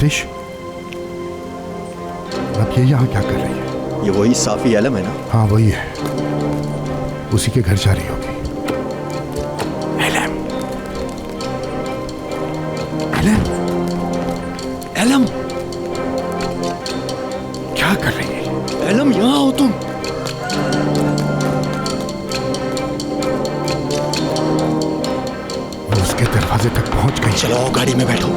आतिश, अब ये यहाँ क्या कर रही है? ये वही साफी आलम है ना? हाँ वही है, उसी के घर जा रही होगी। एलम, एलम, एलम, क्या कर रही है? एलम यहाँ हो तुम। वो उसके दरवाजे तक पहुंच गई। चलो आओ, गाड़ी में बैठो।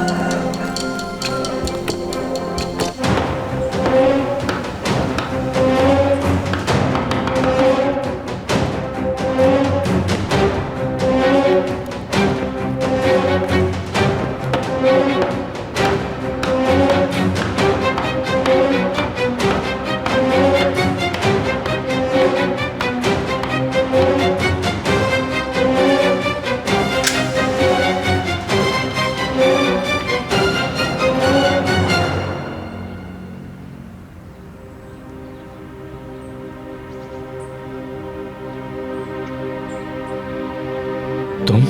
तुम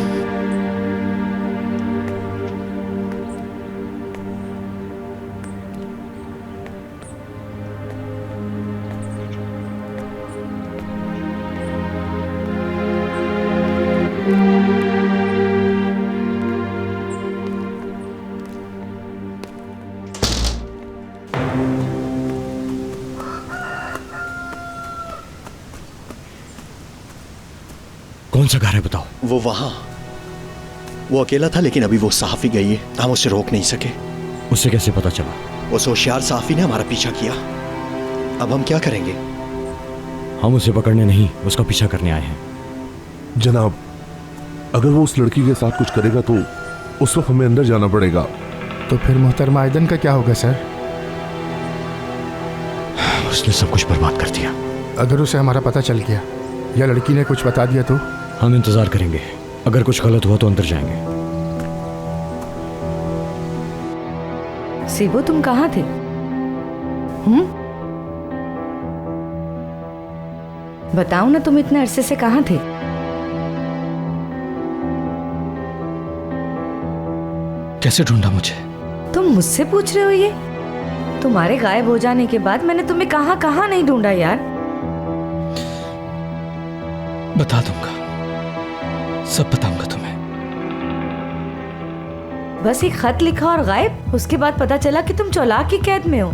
कौन सा घर है बताओ? वो वहां, वो अकेला था, लेकिन अभी वो सहाफी गई है, हम उसे रोक नहीं सके। उससे कैसे पता चला? उस होशियार सहाफी ने हमारा पीछा किया। अब हम क्या करेंगे? हम उसे पकड़ने नहीं, उसका पीछा करने आए हैं। जनाब, अगर वो उस लड़की के साथ कुछ करेगा तो उस वक्त हमें अंदर जाना पड़ेगा। तो फिर मोहतरमा आयदन का क्या होगा सर? उसने सब कुछ बर्बाद कर दिया। अगर उसे हमारा पता चल गया या लड़की ने कुछ बता दिया तो? हम इंतजार करेंगे, अगर कुछ गलत हुआ तो अंदर जाएंगे। सिबो, तुम कहाँ थे? बताओ ना, तुम इतने अरसे से कहाँ थे? कैसे ढूंढा मुझे? तुम मुझसे पूछ रहे हो ये? तुम्हारे गायब हो जाने के बाद मैंने तुम्हें कहाँ कहाँ नहीं ढूंढा यार। बता दूंगा, सब बताऊंगा तुम्हें। बस एक खत लिखा और गायब? उसके बाद पता चला कि तुम चौलाक की कैद में हो।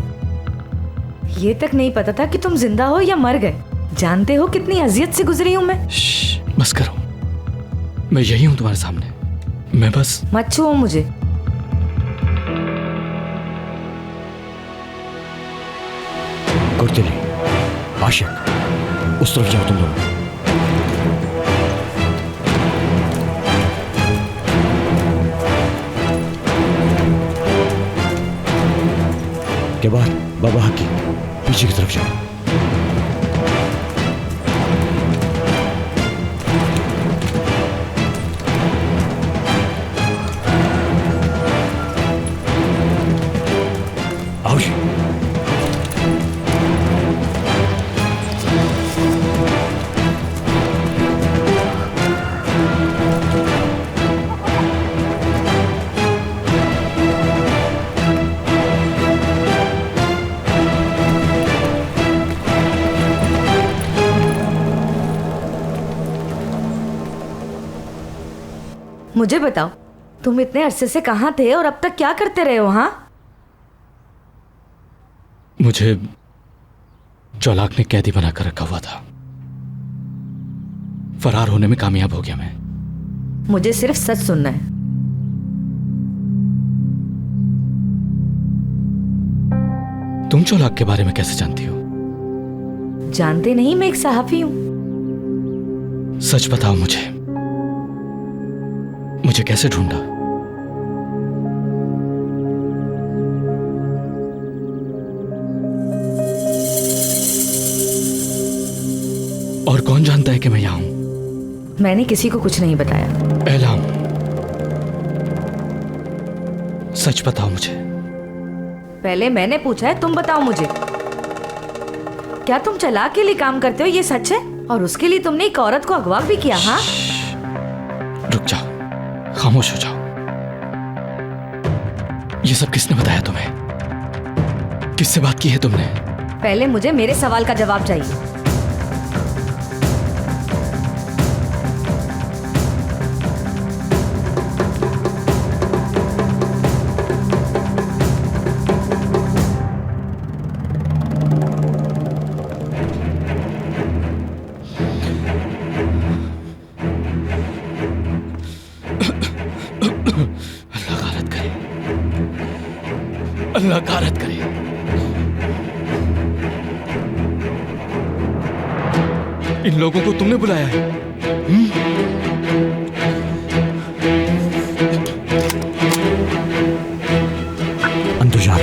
ये तक नहीं पता था कि तुम जिंदा हो या मर गए। जानते हो कितनी अजियत से गुजरी हूं मैं। बस करो, मैं यही हूं तुम्हारे सामने। मैं बस मत छुओ मुझे। कुर्तिली, आशिक, उस तरफ जाओ तुम दोनों। के बाद बाबा हकी, पीछे की तरफ जाओ। आओ जी। मुझे बताओ, तुम इतने अरसे से कहाँ थे और अब तक क्या करते रहे हो? हाँ, मुझे चौलाक ने कैदी बनाकर रखा हुआ था। फरार होने में कामयाब हो गया मैं। मुझे सिर्फ सच सुनना है। तुम चौलाक के बारे में कैसे जानती हो? जानते नहीं, मैं एक सहाफी हूं। सच बताओ मुझे कैसे ढूंढा? और कौन जानता है कि मैं यहां हूं? मैंने किसी को कुछ नहीं बताया। एलाम, सच बताओ मुझे। पहले मैंने पूछा है, तुम बताओ मुझे। क्या तुम चालाक के लिए काम करते हो, ये सच है? और उसके लिए तुमने एक औरत को अगवा भी किया? हाँ, रुक जाओ, खामोश हो जाओ। ये सब किसने बताया तुम्हें? किससे बात की है तुमने? पहले मुझे मेरे सवाल का जवाब चाहिए। अल्लाह गारत करे। इन लोगों को तुमने बुलाया है? अंतुजार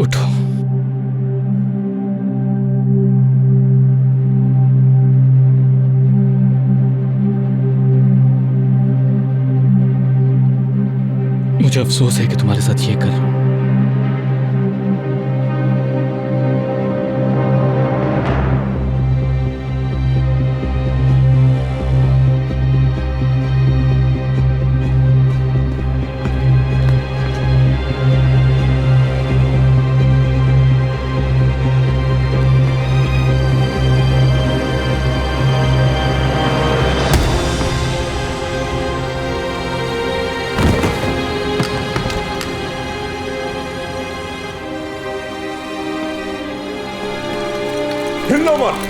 उठो। मुझे अफसोस है कि तुम्हारे साथ ये कर रहा हूं। हिलना मत।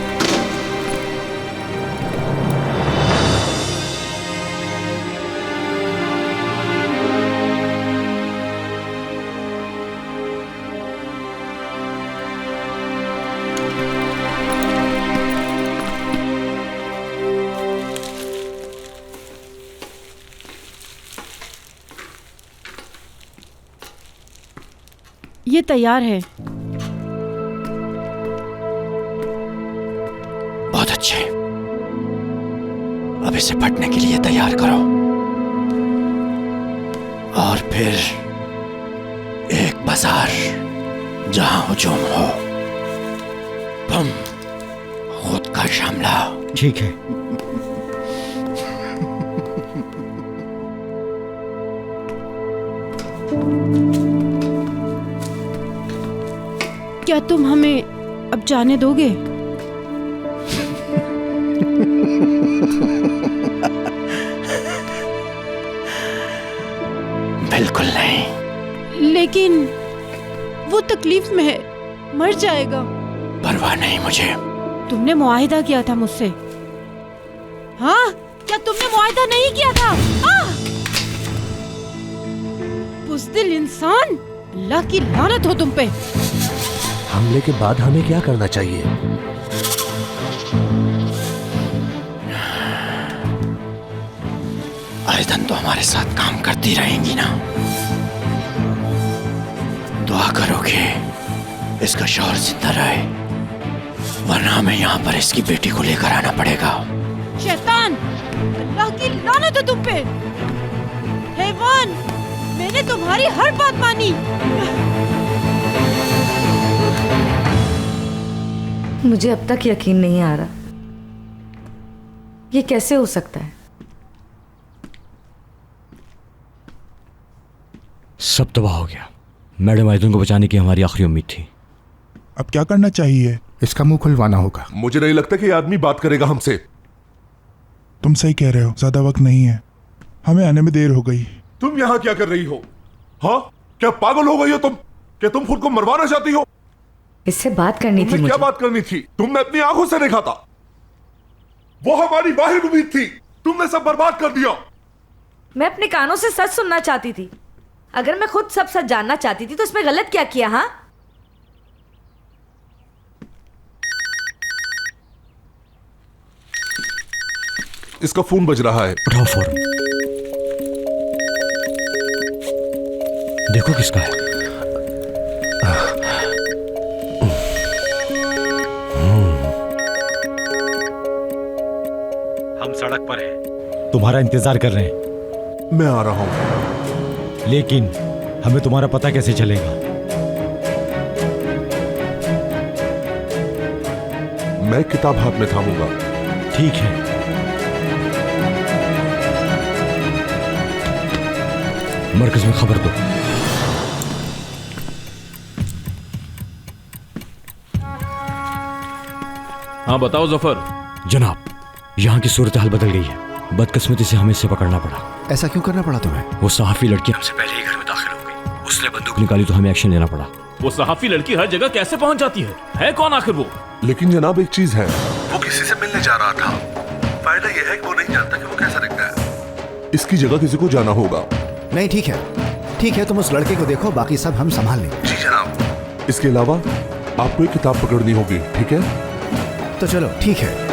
ये तैयार है। बहुत अच्छे, अब इसे फटने के लिए तैयार करो और फिर एक बाजार जहां हुजूम हो, बम खुद का शामला। ठीक है। क्या तुम हमें अब जाने दोगे? बिल्कुल नहीं। लेकिन वो तकलीफ में है, मर जाएगा। परवाह नहीं मुझे। तुमने मुआहिदा किया था मुझसे। हाँ, क्या तुमने मुआहिदा नहीं किया था? बुज़दिल इंसान, अल्लाह की लानत हो तुम पे। हमले के बाद हमें क्या करना चाहिए? आयदन तो हमारे साथ काम करती रहेंगी ना? दुआ करोगे इसका शौहर जिंदा रहे, वरना हमें यहाँ पर इसकी बेटी को लेकर आना पड़ेगा। शैतान, अल्लाह की लानत हो तुम पे। हैवान, मैंने तुम्हारी हर बात मानी। मुझे अब तक यकीन नहीं आ रहा, ये कैसे हो सकता है? सब तबाह हो गया। मैडम आयतन को बचाने की हमारी आखिरी उम्मीद थी। अब क्या करना चाहिए? इसका मुंह खुलवाना होगा। मुझे नहीं लगता कि ये आदमी बात करेगा हमसे। तुम सही कह रहे हो, ज्यादा वक्त नहीं है, हमें आने में देर हो गई। तुम यहाँ क्या कर रही हो? हाँ, क्या पागल हो गई हो तुम? क्या तुम खुद को मरवाना चाहती हो? इससे बात करनी थी क्या मुझे। बात करनी थी? तुमने अपनी आंखों से देखा था, वो हमारी वाहिद उम्मीद थी, तुमने सब बर्बाद कर दिया। मैं अपने कानों से सच सुनना चाहती थी। अगर मैं खुद सब सच जानना चाहती थी तो इसमें गलत क्या किया? हाँ, इसका फोन बज रहा है। उठाओ फौरन। देखो किसका है। हम सड़क पर हैं, तुम्हारा इंतजार कर रहे हैं। मैं आ रहा हूं। लेकिन हमें तुम्हारा पता कैसे चलेगा? मैं किताब हाथ में थामूंगा। ठीक है, मरकज में खबर दो। हाँ बताओ जफर। जनाब, यहाँ की सूरत हाल बदल गई है। बदकिस्मती से हमें इसे पकड़ना पड़ा। ऐसा क्यों करना पड़ा तुम्हें? वो सहाफी लड़की हमसे पहले ही घर में दाखिल हो गई। उसने बंदूक निकाली तो हमें एक्शन लेना पड़ा। वो सहाफी लड़की हर जगह कैसे पहुंच जाती है कौन आखिर वो? लेकिन जनाब एक चीज है, वो किसी से मिलने जा रहा था। फायदा यह है कि वो नहीं जानता कि वो कैसा दिखता है। इसकी जगह किसी को जाना होगा। नहीं, ठीक है, तुम उस लड़के को देखो, बाकी सब हम संभाल लेंगे। जी जनाब। इसके अलावा आपको एक किताब पकड़नी होगी, ठीक है? तो चलो, ठीक है।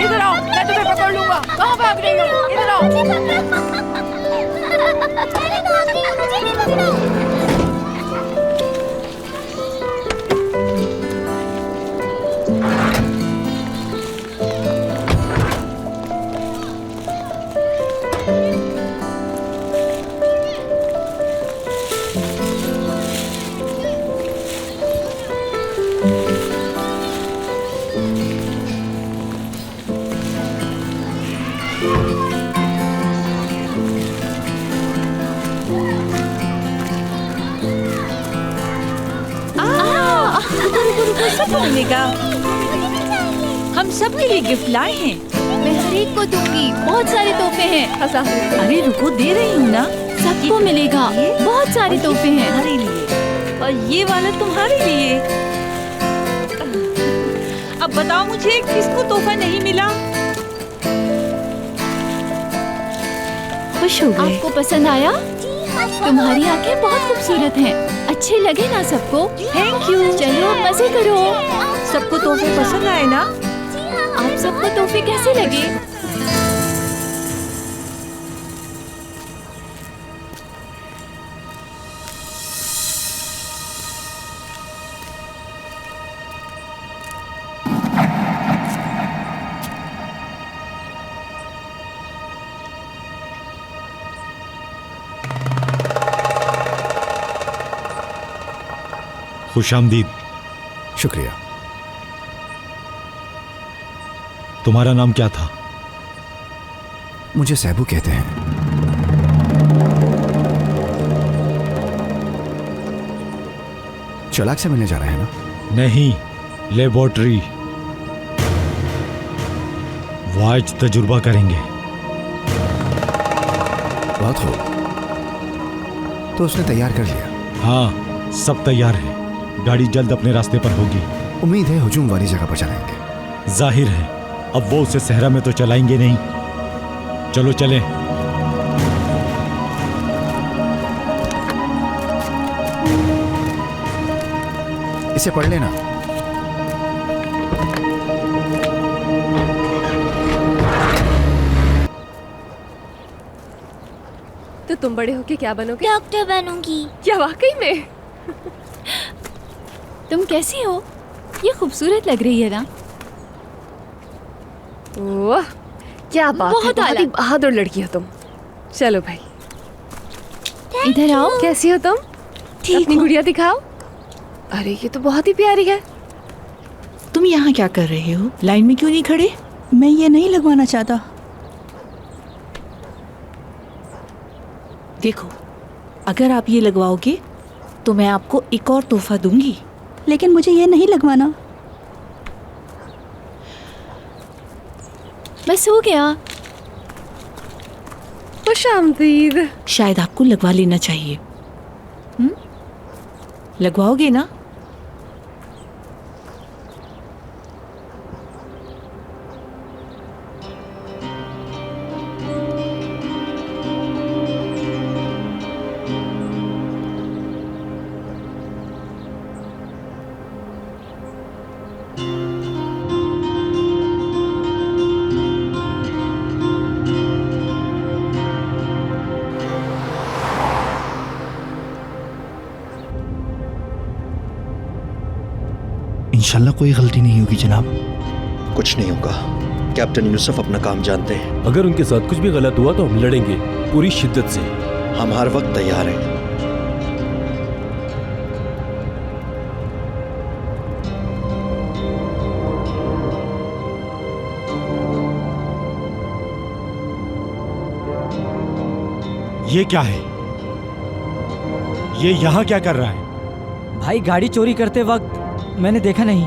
इधर आओ, मैं तुम्हें पकड़ लूंगा। कहाँ भाग रही हो? इधर आओ। मिलेगा। हम सबके लिए गिफ्ट लाए हैं। मैं हर एक को दूंगी, बहुत सारे तोहफे हैं। अरे रुको, दे रही हूँ ना। सबको मिलेगा, बहुत सारे तोहफे हैं। तुम्हारे लिए, और ये वाला तुम्हारे लिए। अब बताओ मुझे, किसको तोहफा नहीं मिला? खुश हो गए? आपको पसंद आया? तुम्हारी आंखें बहुत खूबसूरत हैं। अच्छे लगे ना सबको? Thank you. चलो मजे करो। सबको तोहफे पसंद आए ना? आप सबको तोहफे कैसे लगे? खुशामदीद। शुक्रिया। तुम्हारा नाम क्या था? मुझे सैबू कहते हैं। चलाक से मिलने जा रहे हैं ना? नहीं, लेबोरेटरी। वो आज तजुर्बा करेंगे। बहुत खूब, तो उसने तैयार कर लिया? हाँ, सब तैयार है। गाड़ी जल्द अपने रास्ते पर होगी। उम्मीद है हुजूम वाली जगह पर चलाएंगे। जाहिर है, अब वो उसे सहरा में तो चलाएंगे नहीं। चलो चलें। इसे पढ़ लेना। तो तुम बड़े होके क्या बनोगे? डॉक्टर बनूंगी। क्या वाकई में? तुम कैसी हो? ये खूबसूरत लग रही है ना? ओह, क्या बात है, बहुत ही बहादुर लड़की हो तुम। चलो भाई, इधर आओ। कैसी हो तुम? ठीक अपनी गुड़िया दिखाओ। अरे ये तो बहुत ही प्यारी है। तुम यहाँ क्या कर रहे हो? लाइन में क्यों नहीं खड़े? मैं ये नहीं लगवाना चाहता। देखो, अगर आप ये लगवाओगे तो मैं आपको एक और तोहफा दूंगी। लेकिन मुझे ये नहीं लगवाना। मैं सो गया। खुशामदीद। शायद आपको लगवा लेना चाहिए। लगवाओगे ना? इंशाल्लाह कोई गलती नहीं होगी जनाब। कुछ नहीं होगा, कैप्टन यूसुफ अपना काम जानते हैं। अगर उनके साथ कुछ भी गलत हुआ तो हम लड़ेंगे पूरी शिद्दत से। हम हर वक्त तैयार हैं। ये क्या है? ये यहाँ क्या कर रहा है? भाई गाड़ी चोरी करते वक्त मैंने देखा नहीं।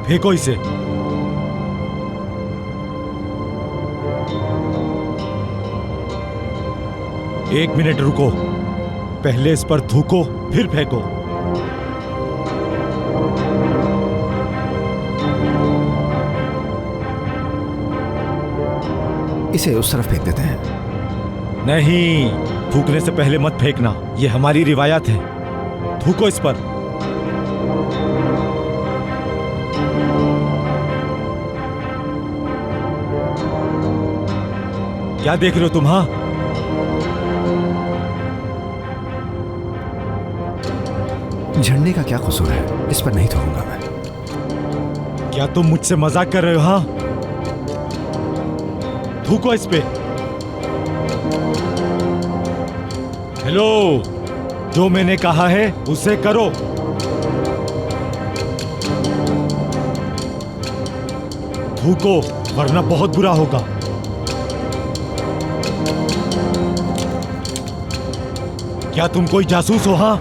फेंको इसे। एक मिनट रुको, पहले इस पर थूको फिर फेंको। इसे उस तरफ फेंक देते हैं। नहीं, थूकने से पहले मत फेंकना, ये हमारी रिवायत है। थूको इस पर। क्या देख रहे हो तुम? हाँ, झंडे का क्या कसूर है? इस पर नहीं थूकूंगा मैं। क्या तुम मुझसे मजाक कर रहे हो? हाँ, थूको इस पे। हेलो, जो मैंने कहा है उसे करो। थूको वरना बहुत बुरा होगा। क्या तुम कोई जासूस हो? हाँ,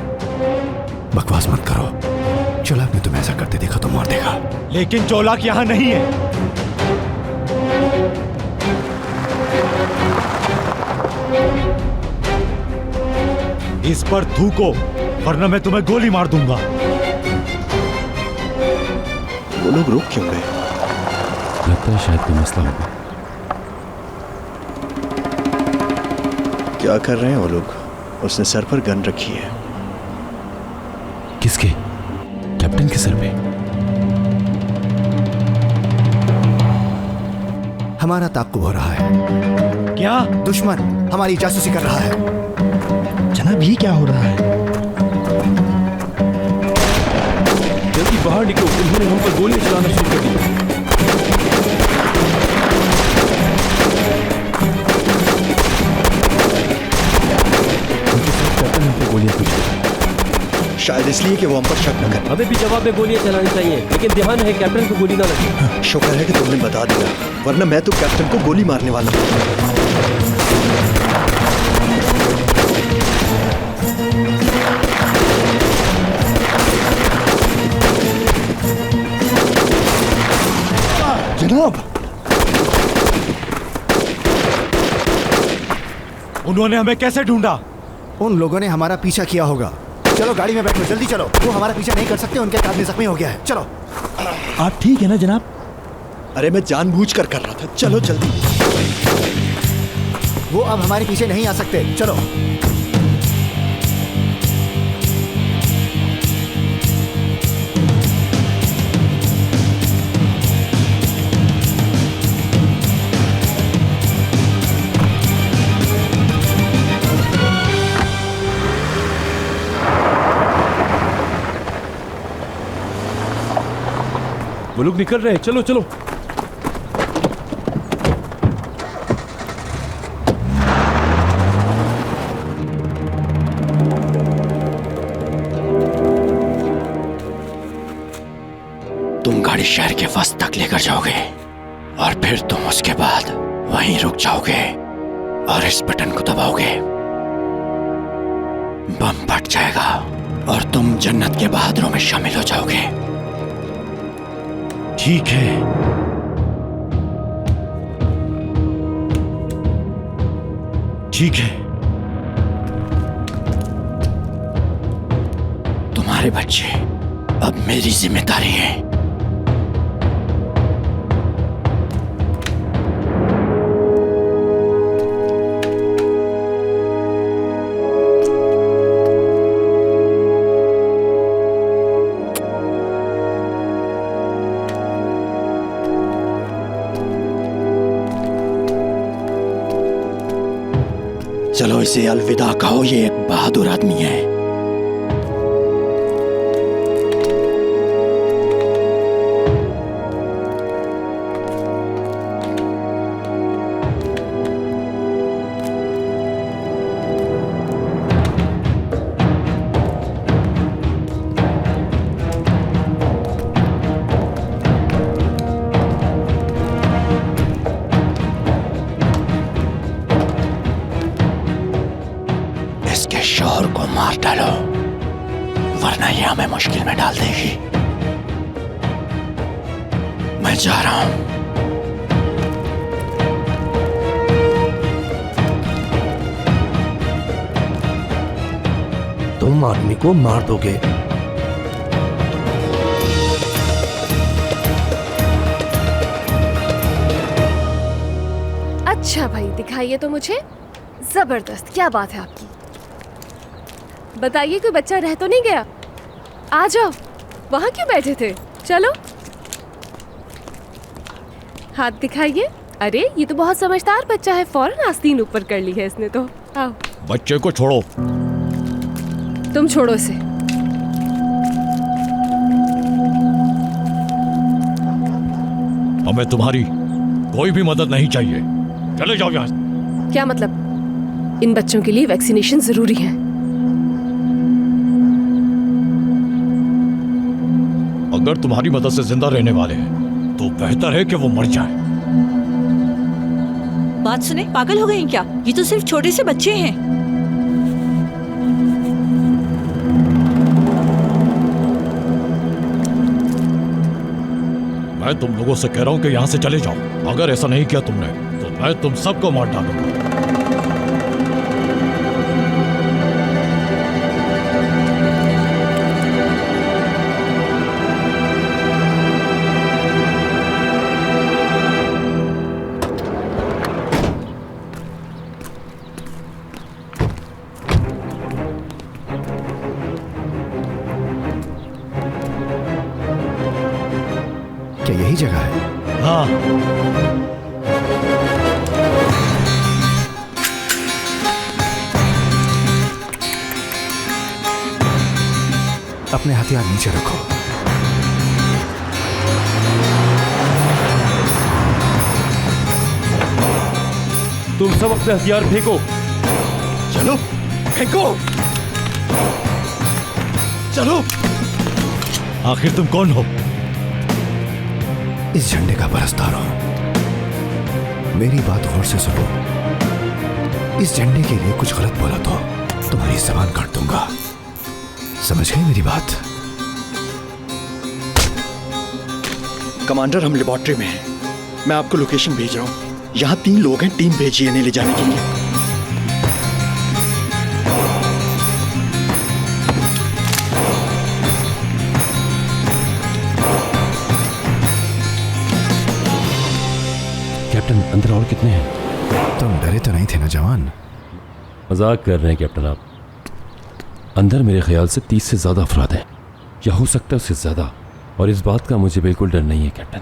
बकवास मत करो। चोलाक ने तुम्हें ऐसा करते देखा तो मार देगा। लेकिन चोलाक यहां नहीं है। इस पर थूको वरना मैं तुम्हें गोली मार दूंगा। वो लोग रुक क्यों गए? लगता है शायद कोई मसला होगा। क्या कर रहे हैं वो लोग? उसने सर पर गन रखी है। किसके? कैप्टन के सर पे। हमारा ताक़ुब हो रहा है। क्या? दुश्मन हमारी जासूसी कर रहा है। जनाब, ये क्या हो रहा है? जल्दी बाहर निकलो, उन्होंने हम पर गोलियां चलाना शुरू कर दी। कैप्टन हम पर गोलियां कुछ शायद इसलिए कि वो हम पर शक न करें। हमें भी जवाब में गोलियां चलानी चाहिए, लेकिन ध्यान है कैप्टन को गोली ना लगे। शुक्र है कि तुमने बता दिया, वरना मैं तो कैप्टन को गोली मारने वाला हूं। जनाब, उन्होंने हमें कैसे ढूंढा? उन लोगों ने हमारा पीछा किया होगा। चलो गाड़ी में बैठो, जल्दी चलो। वो हमारा पीछा नहीं कर सकते, उनके एक आदमी जख्मी हो गया है। चलो। आप ठीक है ना जनाब? अरे मैं जानबूझकर कर रहा था। चलो जल्दी। वो अब हमारे पीछे नहीं आ सकते। चलो। वो लोग निकल रहे हैं, चलो चलो। तुम गाड़ी शहर के वस्त तक लेकर जाओगे और फिर तुम उसके बाद वहीं रुक जाओगे। और इस बटन को दबाओगे, बम फट जाएगा और तुम जन्नत के बहादुरों में शामिल हो जाओगे। ठीक है। ठीक है। तुम्हारे बच्चे अब मेरी जिम्मेदारी है। चलो इसे अलविदा कहो, ये एक बहादुर आदमी है। इसके शौहर को मार डालो, वरना ये हमें मुश्किल में डाल देगी। मैं जा रहा हूं। तुम आदमी को मार दोगे? अच्छा भाई, दिखाइए तो मुझे। जबरदस्त, क्या बात है आपकी। बताइए, कोई बच्चा रह तो नहीं गया? आ जाओ। वहां क्यों बैठे थे? चलो हाथ दिखाइए। अरे ये तो बहुत समझदार बच्चा है, फौरन आस्तीन ऊपर कर ली है इसने तो। आओ। बच्चे को छोड़ो। तुम छोड़ो इसे। हमें तुम्हारी कोई भी मदद नहीं चाहिए, चले जाओ यहाँ से। क्या मतलब? इन बच्चों के लिए वैक्सीनेशन जरूरी है। अगर तुम्हारी मदद से जिंदा रहने वाले हैं तो बेहतर है कि वो मर जाए। बात सुने, पागल हो गए हैं क्या? ये तो सिर्फ छोटे से बच्चे हैं। मैं तुम लोगों से कह रहा हूं कि यहां से चले जाओ। अगर ऐसा नहीं किया तुमने तो मैं तुम सबको मार डालूंगा। क्या यही जगह है? हाँ। अपने हथियार नीचे रखो। तुम सब अपने हथियार फेंको। चलो फेंको। चलो। आखिर तुम कौन हो? इस झंडे का परस्तार हूं। मेरी बात गौर से सुनो। इस झंडे के लिए कुछ गलत बोला तो तुम्हारी जबान काट दूंगा। समझ गए मेरी बात? कमांडर, हम लेबोरेटरी में हैं। मैं आपको लोकेशन भेज रहा हूं। यहाँ 3 लोग हैं, टीम भेजिए इन्हें ले जाने के लिए। कैप्टन, अंदर और कितने हैं? तुम डरे तो नहीं थे ना जवान? मजाक कर रहे हैं कैप्टन आप। अंदर मेरे ख्याल से 30 से ज़्यादा अफराद हैं, या हो सकता है उससे ज़्यादा, और इस बात का मुझे बिल्कुल डर नहीं है कैप्टन।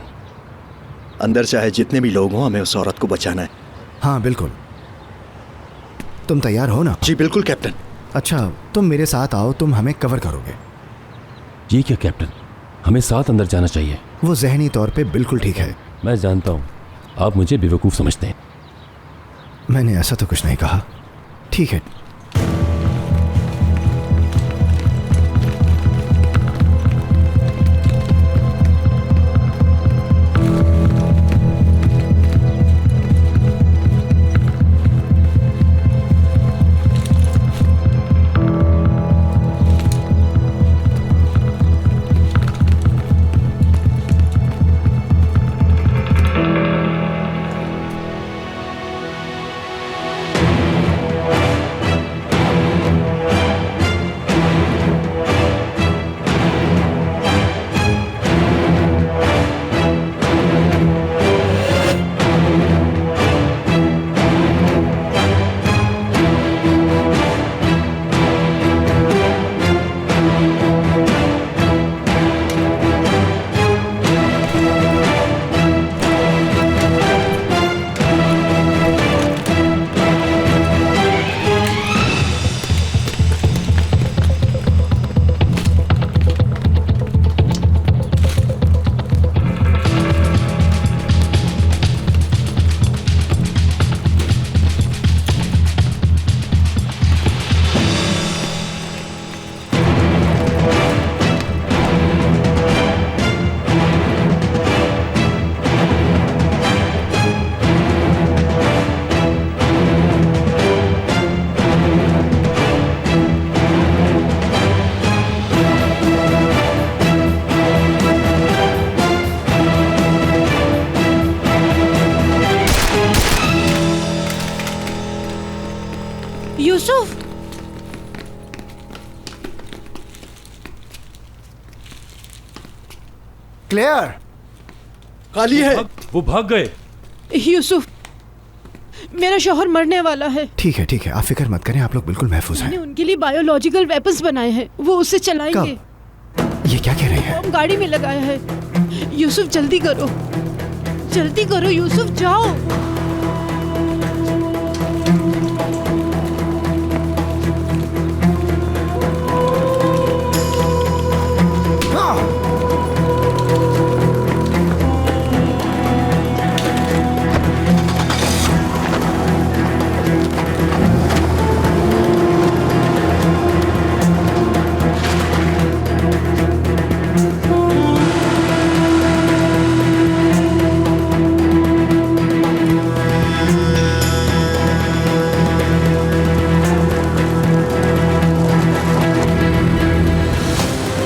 अंदर चाहे जितने भी लोग हों, हमें उस औरत को बचाना है। हाँ बिल्कुल। तुम तैयार हो ना? जी बिल्कुल कैप्टन। अच्छा, तुम मेरे साथ आओ, तुम हमें कवर करोगे। ये क्या कैप्टन, हमें साथ अंदर जाना चाहिए? वो जहनी तौर पे बिल्कुल ठीक है। मैं जानता हूँ, आप मुझे बेवकूफ़ समझते हैं। मैंने ऐसा तो कुछ नहीं कहा। ठीक है। क्लेयर काली है। वो भाग गए। यूसुफ, मेरा शौहर मरने वाला है। ठीक है आप फिक्र मत करें, आप लोग बिल्कुल महफूज मैंने हैं। उनके लिए बायोलॉजिकल वेपन्स बनाए हैं, वो उससे चलाएंगे। ये क्या कह रहे हैं? बम गाड़ी में लगाया है। यूसुफ जल्दी करो, जल्दी करो यूसुफ, जाओ।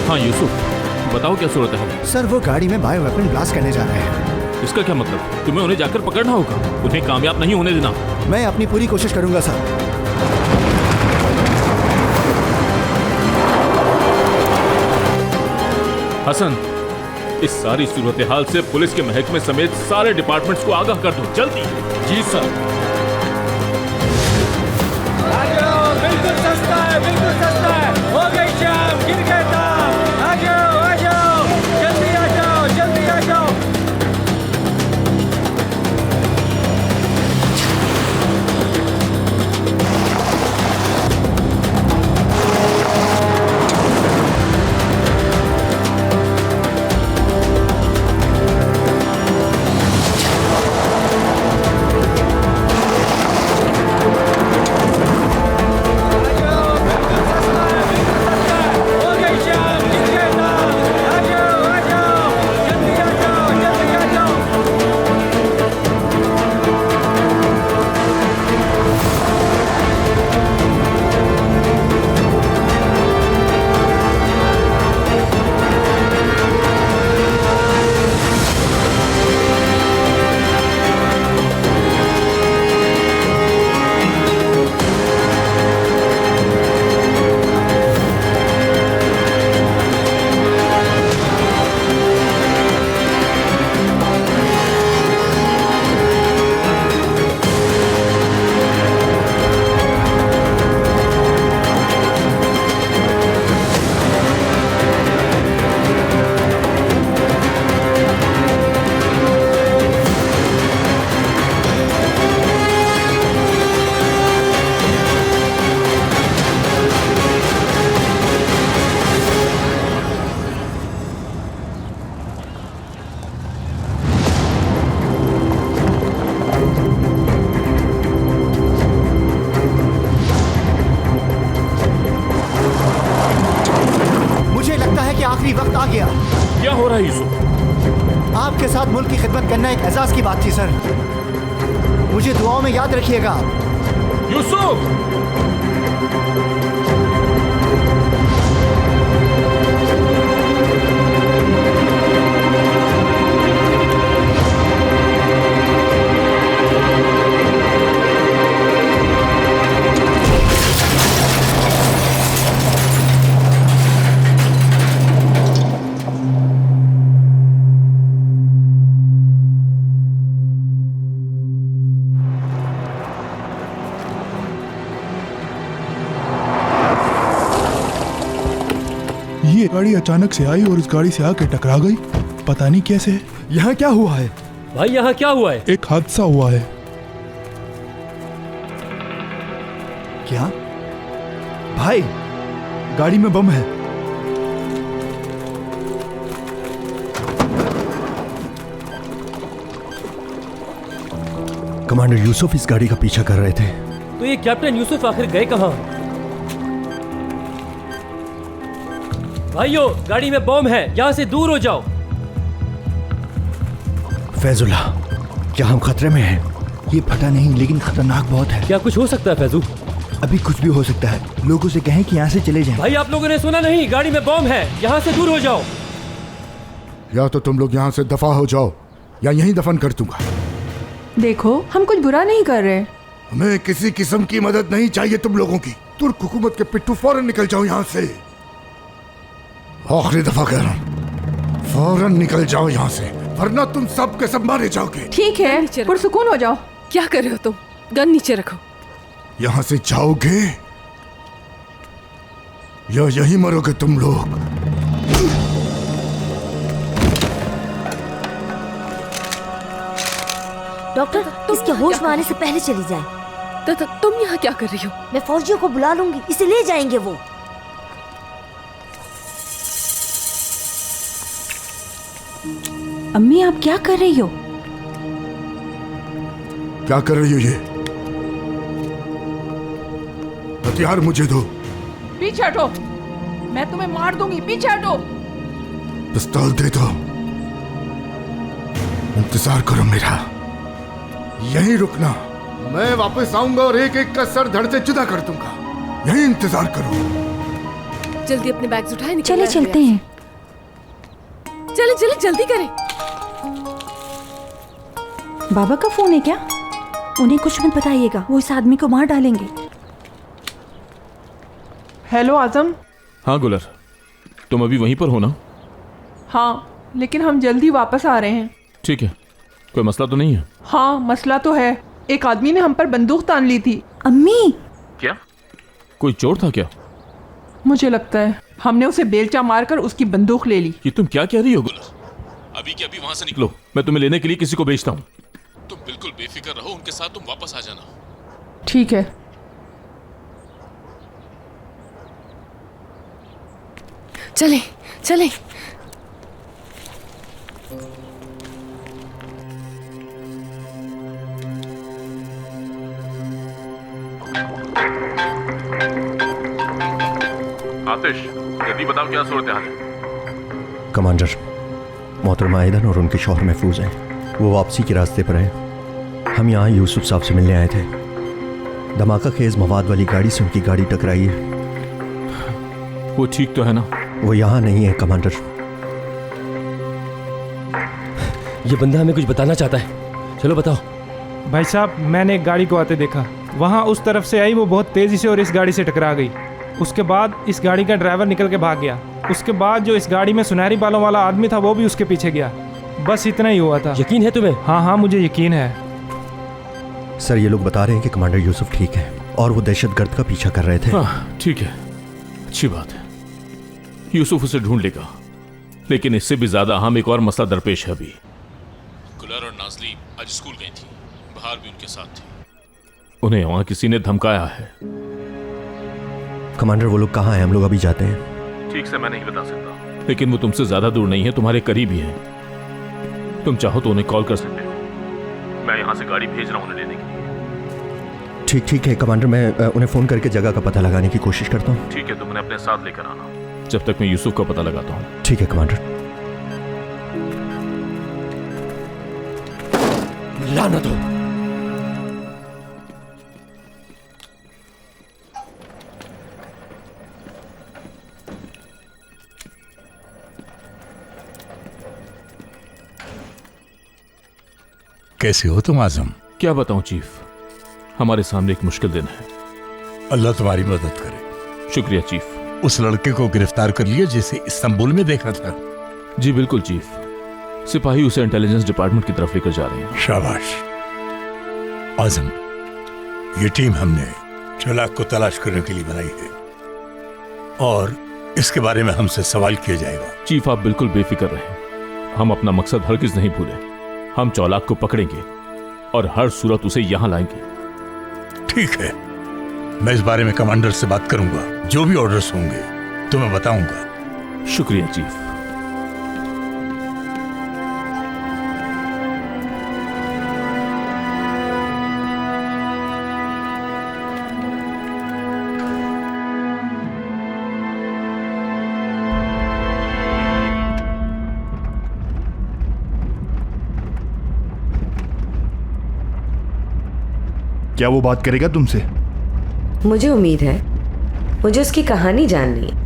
हाँ यूसुफ, बताओ क्या सूरत है? सर वो गाड़ी में बायो वेपन ब्लास्ट करने जा रहे हैं। इसका क्या मतलब? तुम्हें उन्हें जाकर पकड़ना होगा, उन्हें कामयाब नहीं होने देना। मैं अपनी पूरी कोशिश करूंगा सर। हसन, इस सारी सूरत हाल से पुलिस के महकमे समेत सारे डिपार्टमेंट्स को आगाह कर दो, जल्दी। जी सर। बिल्कुल सस्ता है, बिल्कुल सस्ता है। हो गई शाम, गिर गए दाम। आ जाओ, जल्दी आ जाओ, जल्दी आ जाओ। आखिरी वक्त आ गया। क्या हो रहा है यूसुफ? आपके साथ मुल्क की खिदमत करना एक एजाज की बात थी सर, मुझे दुआओं में याद रखिएगा। यूसुफ! ये गाड़ी अचानक से आई और इस गाड़ी से आके टकरा गई, पता नहीं कैसे। यहाँ क्या हुआ है भाई? यहाँ क्या हुआ है? एक हादसा हुआ है। क्या भाई? गाड़ी में बम है। कमांडर यूसुफ इस गाड़ी का पीछा कर रहे थे। तो ये कैप्टन यूसुफ आखिर गए कहाँ? भाइयों, गाड़ी में बम है, यहाँ से दूर हो जाओ। फैजुल्ला, क्या हम खतरे में हैं? ये पता नहीं, लेकिन खतरनाक बहुत है। क्या कुछ हो सकता है फैजू? अभी कुछ भी हो सकता है। लोगों से कहें कि यहाँ से चले जाएं। भाई आप लोगों ने सुना नहीं? गाड़ी में बम है, यहाँ से दूर हो जाओ। या तो तुम लोग यहाँ से दफा हो जाओ या यहीं दफन कर दूंगा। देखो, हम कुछ बुरा नहीं कर रहे। हमें किसी किस्म की मदद नहीं चाहिए तुम लोगों की। तुर्क हुकूमत के पिट्ठू फौरन निकल जाओ यहाँ से। आखिरी दफा कह रहा हूं, फौरन निकल जाओ यहाँ से, वरना तुम सब के सब मारे जाओगे। ठीक है, पुरसुकून हो जाओ। क्या कर रहे हो तुम? गन नीचे रखो। यहाँ से जाओगे या यहीं मरोगे तुम लोग। डॉक्टर, इसके होश में आने से पहले चली जाए। तुम यहाँ क्या कर रही हो? मैं फौजियों को बुला लूंगी, इसे ले जाएंगे वो। अम्मी, आप क्या कर रही हो? क्या कर रही हो ये? हथियार मुझे दो। पीछे हटो, मैं तुम्हें मार दूंगी। पीछे हटो। पिस्तौल दे दो। इंतजार करो मेरा, यहीं रुकना। मैं वापस आऊंगा और एक एक का सर धड़ से जुदा कर दूंगा। यहीं इंतजार करो। जल्दी अपने बैग्स उठाए, चले चलते हैं। चले चले, जल्दी करें। बाबा का फोन है क्या? उन्हें कुछ मत बताइएगा, वो इस आदमी को मार डालेंगे। हेलो आजम। हाँ गुलर, तुम अभी वहीं पर हो ना? हाँ, लेकिन हम जल्दी वापस आ रहे हैं। ठीक है, कोई मसला तो नहीं है? हाँ, मसला तो है। एक आदमी ने हम पर बंदूक तान ली थी। अम्मी, क्या कोई चोर था क्या? मुझे लगता है हमने उसे बेलचा मारकर उसकी बंदूक ले ली। ये तुम क्या कह रही हो गुलर? अभी के अभी वहां से निकलो, मैं तुम्हें लेने के लिए किसी को भेजता हूँ। तुम बिल्कुल बेफिक्र रहो, उनके साथ तुम वापस आ जाना। ठीक है। चले चले। आतिश, जल्दी बताओ क्या सूरत हाल है? कमांडर, मोहतरमा आयदन और उनके शौहर महफूज हैं। वो वापसी के रास्ते पर हैं। हम यहाँ यूसुफ साहब से मिलने आए थे। धमाका खेज मवाद वाली गाड़ी से उनकी गाड़ी टकराई है। वो ठीक तो है ना? वो यहाँ नहीं है कमांडर। ये बंदा हमें कुछ बताना चाहता है, चलो बताओ। भाई साहब, मैंने एक गाड़ी को आते देखा। वहाँ उस तरफ से आई, वो बहुत तेज़ी से और इस गाड़ी से टकरा गई। उसके बाद इस गाड़ी का ड्राइवर निकल के भाग गया। उसके बाद जो इस गाड़ी में सुनहरी बालों वाला आदमी था वो भी उसके पीछे गया। बस इतना ही हुआ था। यकीन है तुम्हें? हाँ हाँ, मुझे यकीन है। सर, ये लोग बता रहे हैं कि कमांडर यूसुफ ठीक है और वो दहशतगर्द का पीछा कर रहे थे। हाँ, ठीक है, अच्छी बात है। यूसुफ उसे ढूंढ लेगा, लेकिन इससे भी ज्यादा हम एक और मसला दरपेश है अभी। गुलर और नाजली आज स्कूल गई थी, बाहर भी उनके साथ थी। उन्हें वहां किसी ने धमकाया है। कमांडर, वो लोग कहाँ हैं? हम लोग अभी जाते हैं। ठीक से मैं नहीं बता सकता, लेकिन वो तुमसे ज्यादा दूर नहीं है, तुम्हारे करीब ही है। तुम चाहो तो उन्हें कॉल कर सकते हो। मैं यहाँ से गाड़ी भेज रहा हूँ उन्हें लेने के लिए। ठीक है कमांडर, मैं उन्हें फ़ोन करके जगह का पता लगाने की कोशिश करता हूँ। ठीक है, तुम उन्हें अपने साथ लेकर आना जब तक मैं यूसुफ का पता लगाता हूँ। ठीक है कमांडर। लानत हो। कैसे हो तुम आजम? क्या बताऊं चीफ, हमारे सामने एक मुश्किल दिन है। अल्लाह तुम्हारी मदद करे। शुक्रिया चीफ। उस लड़के को गिरफ्तार कर लिया जिसे इस्तांबुल में देखा था? जी बिल्कुल चीफ, सिपाही उसे इंटेलिजेंस डिपार्टमेंट की तरफ लेकर जा रहे हैं। शाबाश आजम, ये टीम हमने चालाक को तलाश करने के लिए बनाई है और इसके बारे में हमसे सवाल किया जाएगा। चीफ आप बिल्कुल बेफिक्र रहें, हम अपना मकसद हरगिज नहीं भूले। हम चालाक को पकड़ेंगे और हर सूरत उसे यहां लाएंगे। ठीक है, मैं इस बारे में कमांडर से बात करूंगा। जो भी ऑर्डर्स होंगे तो मैं बताऊंगा। शुक्रिया चीफ। क्या वो बात करेगा तुमसे? मुझे उम्मीद है। मुझे उसकी कहानी जाननी है।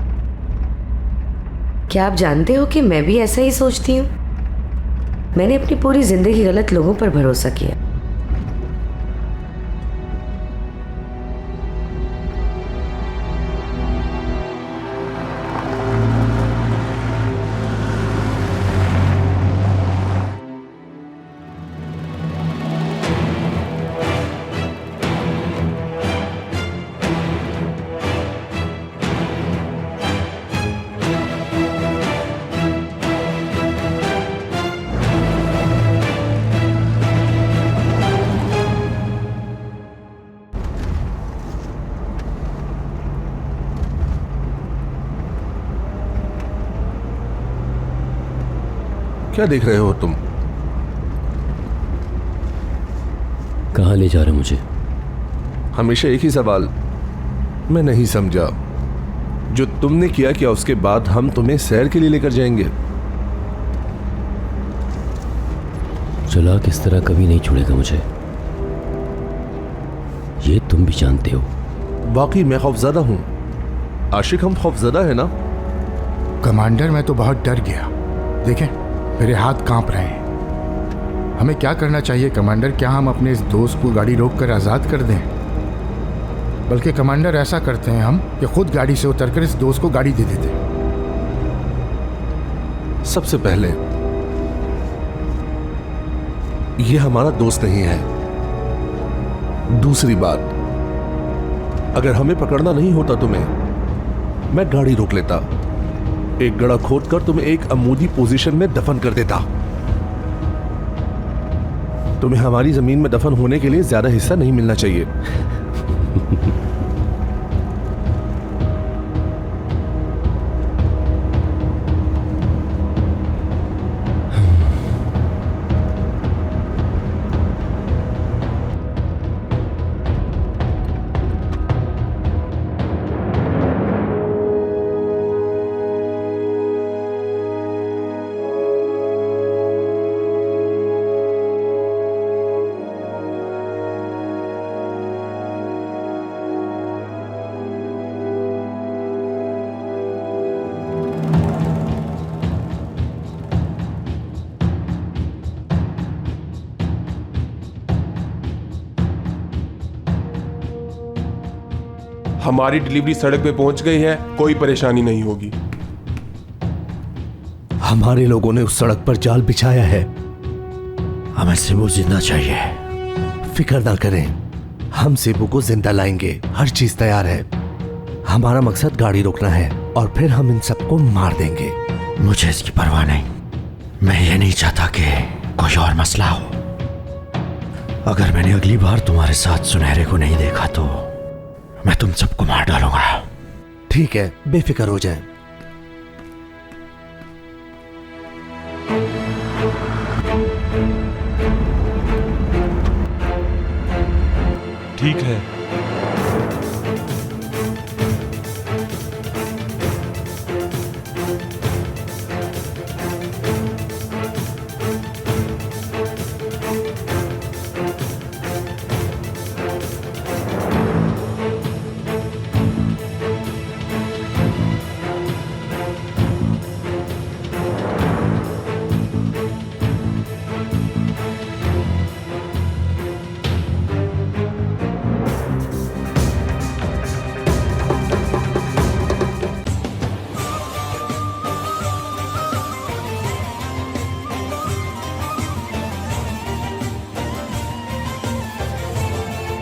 क्या आप जानते हो कि मैं भी ऐसा ही सोचती हूँ? मैंने अपनी पूरी जिंदगी गलत लोगों पर भरोसा किया। क्या देख रहे हो तुम? कहाँ ले जा रहे हो मुझे? हमेशा एक ही सवाल मैं नहीं समझा। जो तुमने किया उसके बाद हम तुम्हें सैर के लिए लेकर जाएंगे। चला किस तरह कभी नहीं छोड़ेगा मुझे, ये तुम भी जानते हो। बाकी मैं खौफजदा हूं। आशिक, हम खौफजदा है ना? कमांडर, मैं तो बहुत डर गया। देखें, मेरे हाथ कांप रहे हैं। हमें क्या करना चाहिए कमांडर? क्या हम अपने इस दोस्त को गाड़ी रोककर आज़ाद कर दें? बल्कि कमांडर, ऐसा करते हैं हम कि खुद गाड़ी से उतरकर इस दोस्त को गाड़ी दे देते हैं। सबसे पहले ये हमारा दोस्त नहीं है। दूसरी बात, अगर हमें पकड़ना नहीं होता तुम्हें, मैं गाड़ी रोक लेता, एक गड्ढा खोदकर तुम्हें एक अमूदी पोजीशन में दफन कर देता। तुम्हें हमारी जमीन में दफन होने के लिए ज्यादा हिस्सा नहीं मिलना चाहिए। हमारी डिलीवरी सड़क पे पहुंच गई है, कोई परेशानी नहीं होगी। हमारे लोगों ने उस सड़क पर जाल बिछाया है। हमें सिबू जिंदा चाहिए। फिक्र ना करें, हम सिबू को जिंदा लाएंगे। हर चीज तैयार है। हमारा मकसद गाड़ी रोकना है और फिर हम इन सबको मार देंगे। मुझे इसकी परवाह नहीं। मैं ये नहीं चाहता कि कोई और मसला हो। अगर मैंने अगली बार तुम्हारे साथ सुनहरे को नहीं देखा तो मैं तुम सबको मार डालूंगा। ठीक है, बेफिक्र हो जाए।